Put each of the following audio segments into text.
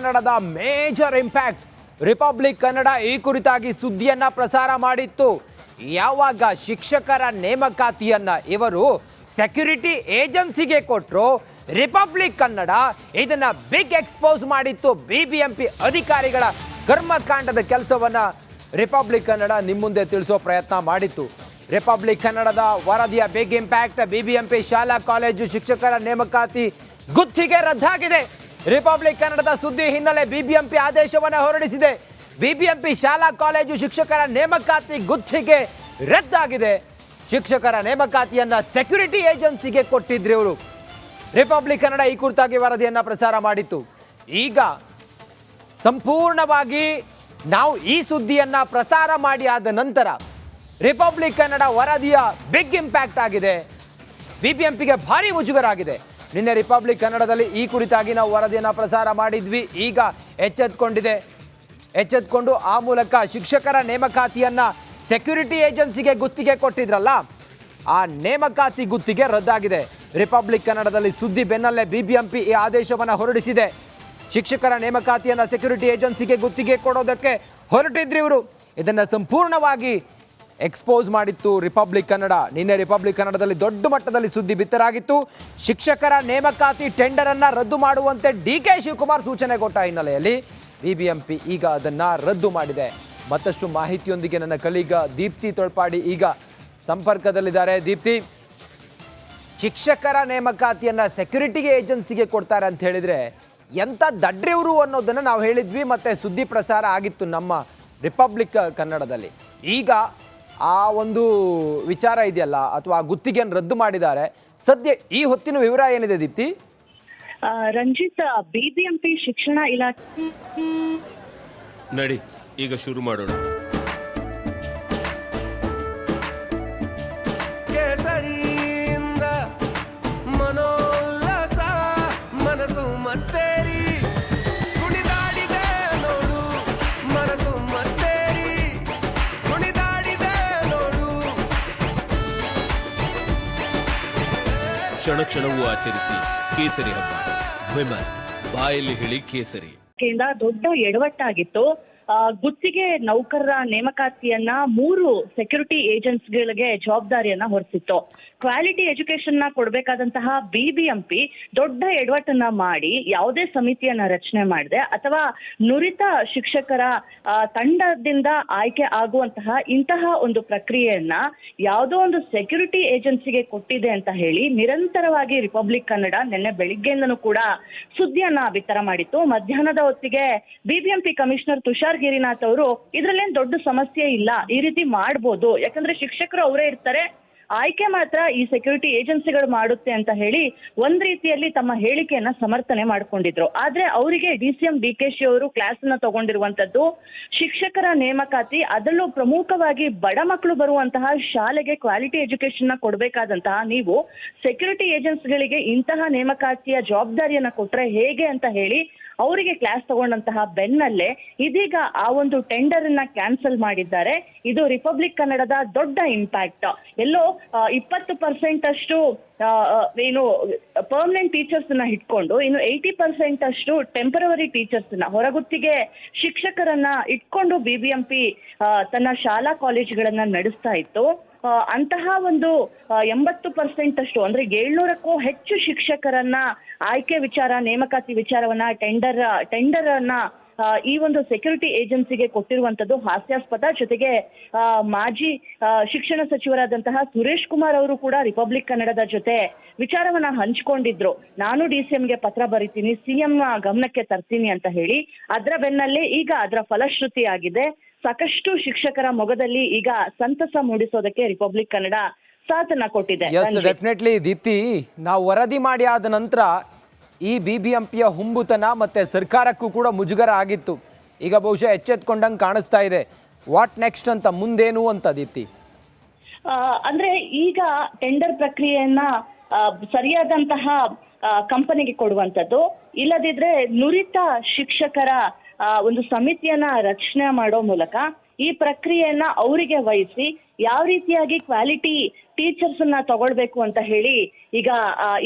ಕನ್ನಡದ major impact. Republic Kannada ಈ ಕುರಿತಾಗಿ ಸುದ್ದಿಯನ್ನ ಪ್ರಸಾರ ಮಾಡಿತ್ತು. ಯಾವಾಗ ಶಿಕ್ಷಕರ ನೇಮಕಾತಿಯನ್ನ ಇವರು ಸೆಕ್ಯೂರಿಟಿ ಏಜೆನ್ಸಿಗೆ ಕೊಟ್ಟರು, ರಿಪಬ್ಲಿಕ್ ಕನ್ನಡ ಇದನ್ನ ಬಿಗ್ ಎಕ್ಸ್ಪೋಸ್ ಮಾಡಿತ್ತು. ಬಿಬಿಎಂಪಿ ಅಧಿಕಾರಿಗಳ ಕರ್ಮಕಾಂಡದ ಕೆಲಸವನ್ನ ರಿಪಬ್ಲಿಕ್ ಕನ್ನಡ ನಿಮ್ಮ ಮುಂದೆ ತಿಳಿಸೋ ಪ್ರಯತ್ನ ಮಾಡಿತ್ತು. ರಿಪಬ್ಲಿಕ್ ಕನ್ನಡದ ವರದಿಯ ಬಿಗ್ ಇಂಪ್ಯಾಕ್ಟ್. ಬಿಬಿಎಂಪಿ ಶಾಲಾ ಕಾಲೇಜು ಶಿಕ್ಷಕರ ನೇಮಕಾತಿ ಗುತ್ತಿಗೆ ರದ್ದಾಗಿದೆ. ರಿಪಬ್ಲಿಕ್ ಕನ್ನಡದ ಸುದ್ದಿ ಹಿನ್ನೆಲೆ ಬಿಬಿಎಂಪಿ ಆದೇಶವನ್ನು ಹೊರಡಿಸಿದೆ. ಬಿಬಿಎಂಪಿ ಶಾಲಾ ಕಾಲೇಜು ಶಿಕ್ಷಕರ ನೇಮಕಾತಿ ಗುತ್ತಿಗೆ ರದ್ದಾಗಿದೆ. ಶಿಕ್ಷಕರ ನೇಮಕಾತಿಯನ್ನ ಸೆಕ್ಯೂರಿಟಿ ಏಜೆನ್ಸಿಗೆ ಕೊಟ್ಟಿದ್ರು ಇವರು. ರಿಪಬ್ಲಿಕ್ ಕನ್ನಡ ಈ ಕುರಿತಾಗಿ ವರದಿಯನ್ನ ಪ್ರಸಾರ ಮಾಡಿತ್ತು. ಈಗ ಸಂಪೂರ್ಣವಾಗಿ ನಾವು ಈ ಸುದ್ದಿಯನ್ನ ಪ್ರಸಾರ ಮಾಡಿ ಆದ ನಂತರ ರಿಪಬ್ಲಿಕ್ ಕನ್ನಡ ವರದಿಯ ಬಿಗ್ ಇಂಪ್ಯಾಕ್ಟ್ ಆಗಿದೆ. ಬಿಬಿಎಂಪಿಗೆ ಭಾರಿ ಮುಜುಗರ ಆಗಿದೆ. ನಿನ್ನೆ ರಿಪಬ್ಲಿಕ್ ಕನ್ನಡದಲ್ಲಿ ಈ ಕುರಿತಾಗಿ ನಾವು ವರದಿಯನ್ನು ಪ್ರಸಾರ ಮಾಡಿದ್ವಿ. ಈಗ ಎಚ್ಚೆತ್ಕೊಂಡು ಆ ಮೂಲಕ ಶಿಕ್ಷಕರ ನೇಮಕಾತಿಯನ್ನ ಸೆಕ್ಯೂರಿಟಿ ಏಜೆನ್ಸಿಗೆ ಗುತ್ತಿಗೆ ಕೊಟ್ಟಿದ್ರಲ್ಲ, ಆ ನೇಮಕಾತಿ ಗುತ್ತಿಗೆ ರದ್ದಾಗಿದೆ. ರಿಪಬ್ಲಿಕ್ ಕನ್ನಡದಲ್ಲಿ ಸುದ್ದಿ ಬೆನ್ನಲ್ಲೇ ಬಿಬಿಎಂಪಿ ಈ ಆದೇಶವನ್ನು ಹೊರಡಿಸಿದೆ. ಶಿಕ್ಷಕರ ನೇಮಕಾತಿಯನ್ನ ಸೆಕ್ಯೂರಿಟಿ ಏಜೆನ್ಸಿಗೆ ಗುತ್ತಿಗೆ ಕೊಡೋದಕ್ಕೆ ಹೊರಟಿದ್ರು ಇವರು. ಇದನ್ನ ಸಂಪೂರ್ಣವಾಗಿ ಎಕ್ಸ್ಪೋಸ್ ಮಾಡಿತ್ತು ರಿಪಬ್ಲಿಕ್ ಕನ್ನಡ. ನಿನ್ನೆ ರಿಪಬ್ಲಿಕ್ ಕನ್ನಡದಲ್ಲಿ ದೊಡ್ಡ ಮಟ್ಟದಲ್ಲಿ ಸುದ್ದಿ ಬಿತ್ತರಾಗಿತ್ತು. ಶಿಕ್ಷಕರ ನೇಮಕಾತಿ ಟೆಂಡರ್ ಅನ್ನ ರದ್ದು ಮಾಡುವಂತೆ ಡಿಕೆ ಶಿವಕುಮಾರ್ ಸೂಚನೆ ಕೊಟ್ಟ ಹಿನ್ನೆಲೆಯಲ್ಲಿ ಬಿಬಿಎಂಪಿ ಈಗ ಅದನ್ನ ರದ್ದು ಮಾಡಿದೆ. ಮತ್ತಷ್ಟು ಮಾಹಿತಿಯೊಂದಿಗೆ ನನ್ನ ಕಲೀಗ ದೀಪ್ತಿ ತೊಳ್ಪಾಡಿ ಈಗ ಸಂಪರ್ಕದಲ್ಲಿದ್ದಾರೆ. ದೀಪ್ತಿ, ಶಿಕ್ಷಕರ ನೇಮಕಾತಿಯನ್ನ ಸೆಕ್ಯೂರಿಟಿ ಏಜೆನ್ಸಿಗೆ ಕೊಡ್ತಾರೆ ಅಂತ ಹೇಳಿದ್ರೆ ಎಂತ ದಡ್ರಿವರು ಅನ್ನೋದನ್ನ ನಾವು ಹೇಳಿದ್ವಿ, ಮತ್ತೆ ಸುದ್ದಿ ಪ್ರಸಾರ ಆಗಿತ್ತು ನಮ್ಮ ರಿಪಬ್ಲಿಕ್ ಕನ್ನಡದಲ್ಲಿ. ಈಗ ಆ ಒಂದು ವಿಚಾರ ಇದೆಯಲ್ಲ, ಅಥವಾ ಗುತ್ತಿಗೆಯನ್ನು ರದ್ದು ಮಾಡಿದ್ದಾರೆ. ಸದ್ಯ ಈ ಹೊತ್ತಿನ ವಿವರ ಏನಿದೆ ದೀಪ್ತಿ? ರಂಜಿತ್, ಬಿಬಿಎಂಪಿ ಶಿಕ್ಷಣ ಇಲಾಖೆ ನಡಿ ಈಗ ಶುರು ಮಾಡೋಣ. ಕೇಸರಿಯಿಂದ ಮನೋಲ್ಲಾಸ ಮನಸ್ಸು ಮತ್ತೇರಿ ಕುಣಿದಾಡಿದೆ ನೋಡು, ಮನಸ್ಸು ಮತ್ತೇರಿ ಕುಣಿದಾಡಿದೆ ನೋಡು. ಕ್ಷಣ ಕ್ಷಣವೂ ಆಚರಿಸಿ ಕೇಸರಿ ಹಬ್ಬ. ವಿಮಲ್ ಬಾಯಲ್ಲಿ ಹೇಳಿ ಕೇಸರಿ. ದೊಡ್ಡ ಎಡವಟ್ಟಾಗಿತ್ತು. ಗುತ್ತಿಗೆ ನೌಕರರ ನೇಮಕಾತಿಯನ್ನ 3 ಸೆಕ್ಯೂರಿಟಿ ಏಜೆನ್ಸಿಗಳಿಗೆ ಜವಾಬ್ದಾರಿಯನ್ನ ಹೊರಿಸಿತ್ತು. ಕ್ವಾಲಿಟಿ ಎಜುಕೇಶನ್ ನ ಕೊಡ್ಬೇಕಾದಂತಹ ಬಿಬಿಎಂಪಿ ದೊಡ್ಡ ಎಡವಟ್ಟನ್ನ ಮಾಡಿ ಯಾವುದೇ ಸಮಿತಿಯನ್ನ ರಚನೆ ಮಾಡದೆ ಅಥವಾ ನುರಿತ ಶಿಕ್ಷಕರ ತಂಡದಿಂದ ಆಯ್ಕೆ ಆಗುವಂತಹ ಇಂತಹ ಒಂದು ಪ್ರಕ್ರಿಯೆಯನ್ನ ಯಾವುದೋ ಒಂದು ಸೆಕ್ಯೂರಿಟಿ ಏಜೆನ್ಸಿಗೆ ಕೊಟ್ಟಿದೆ ಅಂತ ಹೇಳಿ ನಿರಂತರವಾಗಿ ರಿಪಬ್ಲಿಕ್ ಕನ್ನಡ ನಿನ್ನೆ ಬೆಳಿಗ್ಗೆಯಿಂದನೂ ಕೂಡ ಸುದ್ದಿಯನ್ನ ಬಿತ್ತರ ಮಾಡಿತ್ತು. ಮಧ್ಯಾಹ್ನದ ಹೊತ್ತಿಗೆ ಬಿಬಿಎಂಪಿ ಕಮಿಷನರ್ ತುಷಾರ್ ಗಿರಿನಾಥ್ ಅವರು ಇದ್ರಲ್ಲೇನ್ ದೊಡ್ಡ ಸಮಸ್ಯೆ ಇಲ್ಲ, ಈ ರೀತಿ ಮಾಡ್ಬೋದು, ಯಾಕಂದ್ರೆ ಶಿಕ್ಷಕರು ಅವರೇ ಇರ್ತಾರೆ, ಆಯ್ಕೆ ಮಾತ್ರ ಈ ಸೆಕ್ಯೂರಿಟಿ ಏಜೆನ್ಸಿಗಳು ಮಾಡುತ್ತೆ ಅಂತ ಹೇಳಿ ಒಂದ್ ರೀತಿಯಲ್ಲಿ ತಮ್ಮ ಹೇಳಿಕೆಯನ್ನ ಸಮರ್ಥನೆ ಮಾಡ್ಕೊಂಡಿದ್ರು. ಆದ್ರೆ ಅವರಿಗೆ ಡಿಸಿಎಂ ಡಿಕೆಶಿ ಅವರು ಕ್ಲಾಸ್ ಅನ್ನ ತಗೊಂಡಿರುವಂತದ್ದು ಶಿಕ್ಷಕರ ನೇಮಕಾತಿ, ಅದರಲ್ಲೂ ಪ್ರಮುಖವಾಗಿ ಬಡ ಮಕ್ಕಳು ಬರುವಂತಹ ಶಾಲೆಗೆ ಕ್ವಾಲಿಟಿ ಎಜುಕೇಶನ್ ನ ಕೊಡ್ಬೇಕಾದಂತಹ ನೀವು ಸೆಕ್ಯೂರಿಟಿ ಏಜೆನ್ಸಿಗಳಿಗೆ ಇಂತಹ ನೇಮಕಾತಿಯ ಜವಾಬ್ದಾರಿಯನ್ನ ಕೊಟ್ರೆ ಹೇಗೆ ಅಂತ ಹೇಳಿ ಅವರಿಗೆ ಕ್ಲಾಸ್ ತಗೊಂಡಂತಹ ಬೆನ್ನಲ್ಲೇ ಇದೀಗ ಆ ಒಂದು ಟೆಂಡರ್ ಅನ್ನ ಕ್ಯಾನ್ಸಲ್ ಮಾಡಿದ್ದಾರೆ. ಇದು ರಿಪಬ್ಲಿಕ್ ಕನ್ನಡದ ದೊಡ್ಡ ಇಂಪ್ಯಾಕ್ಟ್. ಎಲ್ಲೋ 20% ಅಷ್ಟು ಏನು ಪರ್ಮನೆಂಟ್ ಟೀಚರ್ಸ್ ನ ಇಟ್ಕೊಂಡು ಇನ್ನು 80% ಅಷ್ಟು ಟೆಂಪರವರಿ ಟೀಚರ್ಸ್ ನ ಹೊರಗುತ್ತಿಗೆ ಶಿಕ್ಷಕರನ್ನ ಇಟ್ಕೊಂಡು ಬಿಬಿಎಂಪಿ ತನ್ನ ಶಾಲಾ ಕಾಲೇಜುಗಳನ್ನ ನಡೆಸ್ತಾ ಇತ್ತು. ಅಂತಹ ಒಂದು 80% ಅಷ್ಟು ಅಂದ್ರೆ 700ಕ್ಕೂ ಹೆಚ್ಚು ಶಿಕ್ಷಕರನ್ನ ಆಯ್ಕೆ ವಿಚಾರ, ನೇಮಕಾತಿ ವಿಚಾರವನ್ನ ಟೆಂಡರ್ ಅನ್ನ ಈ ಒಂದು ಸೆಕ್ಯೂರಿಟಿ ಏಜೆನ್ಸಿಗೆ ಕೊಟ್ಟಿರುವಂತದ್ದು ಹಾಸ್ಯಾಸ್ಪದ. ಜೊತೆಗೆ ಮಾಜಿ ಶಿಕ್ಷಣ ಸಚಿವರಾದಂತಹ ಸುರೇಶ್ ಕುಮಾರ್ ಅವರು ಕೂಡ ರಿಪಬ್ಲಿಕ್ ಕನ್ನಡದ ಜೊತೆ ವಿಚಾರವನ್ನ ಹಂಚ್ಕೊಂಡಿದ್ರು. ನಾನು ಡಿಸಿಎಂಗೆ ಪತ್ರ ಬರೀತೀನಿ, ಸಿಎಂ ಗಮನಕ್ಕೆ ತರ್ತೀನಿ ಅಂತ ಹೇಳಿ. ಅದರ ಬೆನ್ನಲ್ಲೇ ಈಗ ಅದರ ಫಲಶ್ರುತಿ ಆಗಿದೆ. ಸಾಕಷ್ಟು ಶಿಕ್ಷಕರ ಮೊಗದಲ್ಲಿ ಈಗ ಸಂತಸ ಮೂಡಿಸೋದಕ್ಕೆ ರಿಪಬ್ಲಿಕ್ ಕನ್ನಡ ಸಾಥನ್ನ ಕೊಟ್ಟಿದೆ. ಡೆಫಿನೆಟ್ಲಿ ದೀಪ್ತಿ, ನಾವು ವರದಿ ಮಾಡಿ ಆದ ನಂತರ ಈ ಬಿಬಿಎಂಪಿಯ ಹುಂಬುತನ ಮತ್ತೆ ಸರ್ಕಾರಕ್ಕೂ ಕೂಡ ಮುಜುಗರ ಆಗಿತ್ತು. ಈಗ ಬಹುಶಃ ಎಚ್ಚೆತ್ಕೊಂಡಂಗೆ ಕಾಣಿಸ್ತಾ ಇದೆ. ವಾಟ್ ನೆಕ್ಸ್ಟ್ ಅಂತ, ಮುಂದೇನು ಅಂತ ದೀಪ್ತಿ? ಅಂದ್ರೆ ಈಗ ಟೆಂಡರ್ ಪ್ರಕ್ರಿಯೆಯನ್ನ ಸರಿಯಾದಂತಹ ಕಂಪನಿಗೆ ಕೊಡುವಂಥದ್ದು, ಇಲ್ಲದಿದ್ರೆ ನುರಿತ ಶಿಕ್ಷಕರ ಒಂದು ಸಮಿತಿಯನ್ನ ರಚನೆ ಮಾಡೋ ಮೂಲಕ ಈ ಪ್ರಕ್ರಿಯೆಯನ್ನ ಅವರಿಗೆ ವಹಿಸಿ ಯಾವ ರೀತಿಯಾಗಿ ಕ್ವಾಲಿಟಿ ಟೀಚರ್ಸ್ ಅನ್ನ ತಗೊಳ್ಬೇಕು ಅಂತ ಹೇಳಿ ಈಗ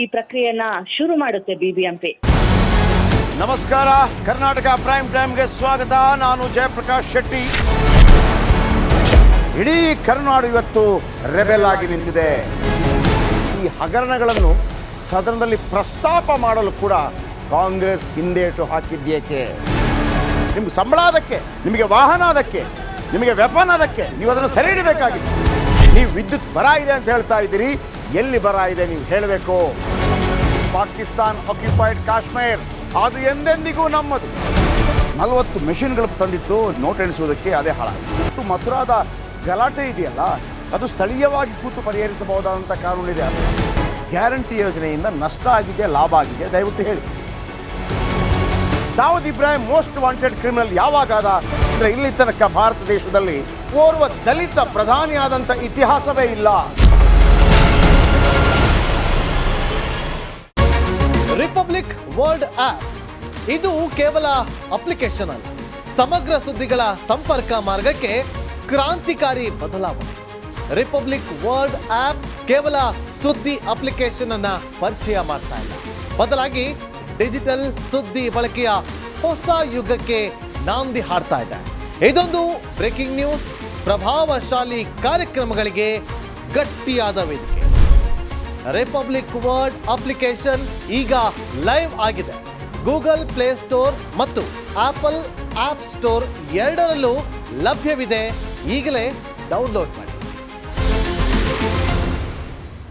ಈ ಪ್ರಕ್ರಿಯೆಯನ್ನ ಶುರು ಮಾಡುತ್ತೆ ಬಿಬಿಎಂಪಿ. ನಮಸ್ಕಾರ, ಕರ್ನಾಟಕ ಪ್ರೈಮ್ ಟೈಮ್ಗೆ ಸ್ವಾಗತ. ನಾನು ಜಯಪ್ರಕಾಶ್ ಶೆಟ್ಟಿ. ಇಡೀ ಕರುನಾಡು ಇವತ್ತು ರೆಬೆಲ್ ಆಗಿ ನಿಂತಿದೆ. ಈ ಹಗರಣಗಳನ್ನು ಸದನದಲ್ಲಿ ಪ್ರಸ್ತಾಪ ಮಾಡಲು ಕೂಡ ಕಾಂಗ್ರೆಸ್ ಹಿಂದೇಟು ಹಾಕಿದ್ದೇಕೆ? ನಿಮ್ಗೆ ಸಂಬಳ ಅದಕ್ಕೆ, ನಿಮಗೆ ವಾಹನ ಅದಕ್ಕೆ, ನಿಮಗೆ ವೆಪನ್ ಅದಕ್ಕೆ, ನೀವು ಅದನ್ನು ಸೆರೆ ಹಿಡಿಬೇಕಾಗಿತ್ತು. ನೀವು ವಿದ್ಯುತ್ ಬರ ಇದೆ ಅಂತ ಹೇಳ್ತಾ ಇದ್ದೀರಿ, ಎಲ್ಲಿ ಬರ ಇದೆ ನೀವು ಹೇಳಬೇಕು. ಪಾಕಿಸ್ತಾನ್ ಆಕ್ಯುಪೈಡ್ ಕಾಶ್ಮೀರ್ ಅದು ಎಂದೆಂದಿಗೂ ನಮ್ಮದು. 40 ಮೆಷಿನ್ಗಳು ತಂದಿತ್ತು ನೋಟ್ ಎಣಿಸುವುದಕ್ಕೆ, ಅದೇ ಹಾಳಾಯಿತು. ಮಥುರಾದ ಗಲಾಟೆ ಇದೆಯಲ್ಲ, ಅದು ಸ್ಥಳೀಯವಾಗಿ ಕೂತು ಪರಿಹರಿಸಬಹುದಾದಂಥ ಕಾನೂನಿದೆ. ಗ್ಯಾರಂಟಿ ಯೋಜನೆಯಿಂದ ನಷ್ಟ ಆಗಿದೆ, ಲಾಭ ಆಗಿದೆ, ದಯವಿಟ್ಟು ಹೇಳಿ. Dawood Ibrahim most wanted criminal ಯಾವಾಗಾದ ಅಂದರೆ ಇಲ್ಲಿ ತನಕ ಭಾರತ ದೇಶದಲ್ಲಿ ಓರ್ವ ದಲಿತ ಪ್ರಧಾನಿಯಾದಂಥ ಇತಿಹಾಸವೇ ಇಲ್ಲ. ರಿಪಬ್ಲಿಕ್ ವರ್ಲ್ಡ್ ಆಪ್ ಇದು ಕೇವಲ ಅಪ್ಲಿಕೇಶನ್ ಅಲ್ಲ, ಸಮಗ್ರ ಸುದ್ದಿಗಳ ಸಂಪರ್ಕ ಮಾರ್ಗಕ್ಕೆ ಕ್ರಾಂತಿಕಾರಿ ಬದಲಾವಣೆ. ರಿಪಬ್ಲಿಕ್ ವರ್ಲ್ಡ್ ಆಪ್ ಕೇವಲ ಸುದ್ದಿ ಅಪ್ಲಿಕೇಶನ್ ಅನ್ನ ಪರಿಚಯ ಮಾಡ್ತಾ ಇಲ್ಲ, ಬದಲಾಗಿ ಡಿಜಿಟಲ್ ಸುದ್ದಿ ಬಳಕೆಯ ಹೊಸ ಯುಗಕ್ಕೆ ನಾಂದಿ ಹಾಡ್ತಾ ಇದೆ. ಇದೊಂದು ಬ್ರೇಕಿಂಗ್ ನ್ಯೂಸ್, ಪ್ರಭಾವಶಾಲಿ ಕಾರ್ಯಕ್ರಮಗಳಿಗೆ ಗಟ್ಟಿಯಾದ ವೇದಿಕೆ. ರಿಪಬ್ಲಿಕ್ ವರ್ಲ್ಡ್ ಅಪ್ಲಿಕೇಶನ್ ಈಗ ಲೈವ್ ಆಗಿದೆ. ಗೂಗಲ್ ಪ್ಲೇ ಸ್ಟೋರ್ ಮತ್ತು ಆಪಲ್ ಆಪ್ ಸ್ಟೋರ್ ಎರಡರಲ್ಲೂ ಲಭ್ಯವಿದೆ. ಈಗಲೇ ಡೌನ್ಲೋಡ್ ಮಾಡಿ.